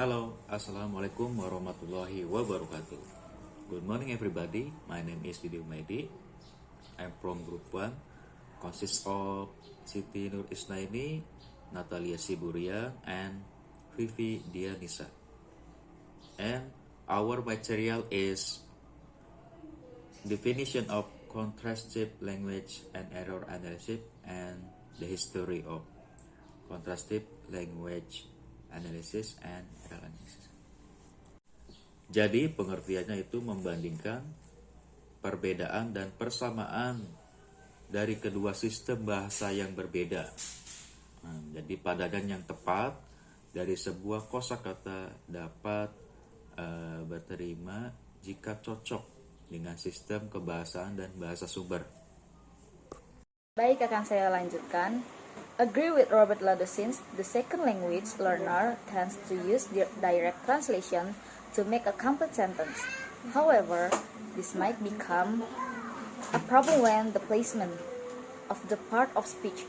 Hello, Assalamualaikum warahmatullahi wabarakatuh. Good morning everybody, my name is Didi Umaidi. I'm from group 1, consists of Siti Nur Isnaini, Natalia Siburia, and Vivi Dianisa. And our material is definition of contrastive language and error analysis and the history of contrastive language analysis and error analysis. Jadi pengertiannya itu membandingkan perbedaan dan persamaan dari kedua sistem bahasa yang berbeda. Jadi padanan yang tepat dari sebuah kosakata dapat berterima jika cocok dengan sistem kebahasaan dan bahasa sumber. Baik, akan saya lanjutkan. Agree with Robert Lado since the second language learner tends to use direct translation to make a complete sentence. However, this might become a problem when the placement of the part of speech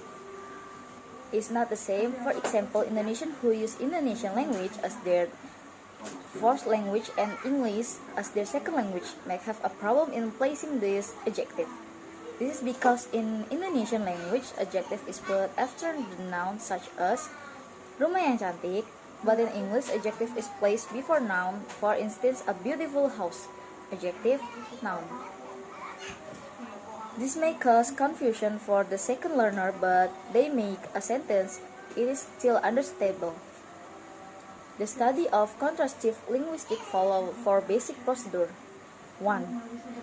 is not the same. For example, Indonesians who use Indonesian language as their first language and English as their second language might have a problem in placing this adjective. This is because in Indonesian language, adjective is put after the noun such as rumah yang cantik, but in English, adjective is placed before noun. For instance, a beautiful house, adjective, noun. This may cause confusion for the second learner, but they make a sentence, it is still understandable. The study of contrastive linguistics follow four basic procedures. 1.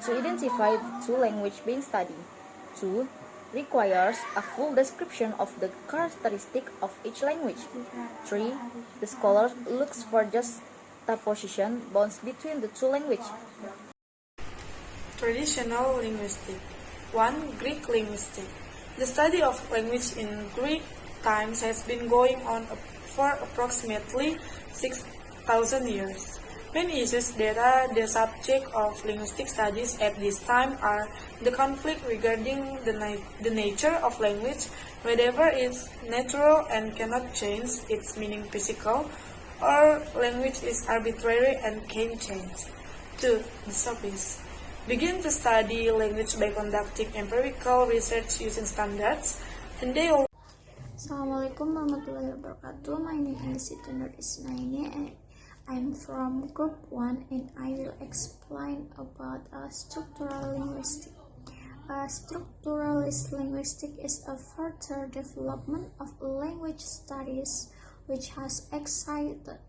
To identify the two languages being studied. 2. Requires a full description of the characteristic of each language. 3. The scholar looks for juxtaposition bonds between the two languages. Traditional linguistics. 1. Greek linguistics. The study of language in Greek times has been going on for approximately 6,000 years. Main issues that are the subject of linguistic studies at this time are the conflict regarding the nature of language, whether it's natural and cannot change its meaning physical, or language is arbitrary and can change. 2. The sophists begin to study language by conducting empirical research using standards, and they all. Assalamualaikum warahmatullahi wabarakatuh. My name is Siti Nur Isnaini and I'm from group 1 and I will explain about a structural linguistic. A structuralist linguistic is a further development of language studies which has existed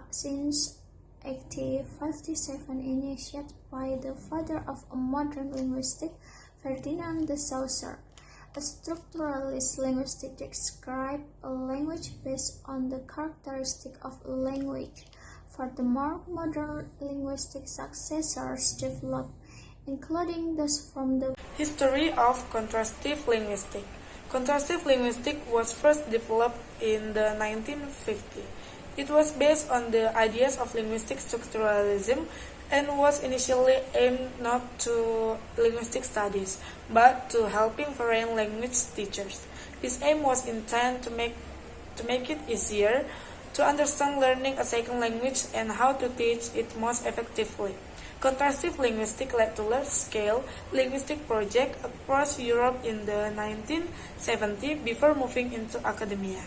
since 1857, initiated by the father of modern linguistics, Ferdinand de Saussure. A structuralist linguistic describes a language based on the characteristic of a language. Furthermore, modern linguistic successors developed, including those from the history of contrastive linguistics. Contrastive linguistics was first developed in the 1950s. It was based on the ideas of linguistic structuralism and was initially aimed not to linguistic studies, but to helping foreign language teachers. This aim was intended to make it easier to understand learning a second language and how to teach it most effectively. Contrastive linguistics led to large-scale linguistic projects across Europe in the 1970s before moving into academia.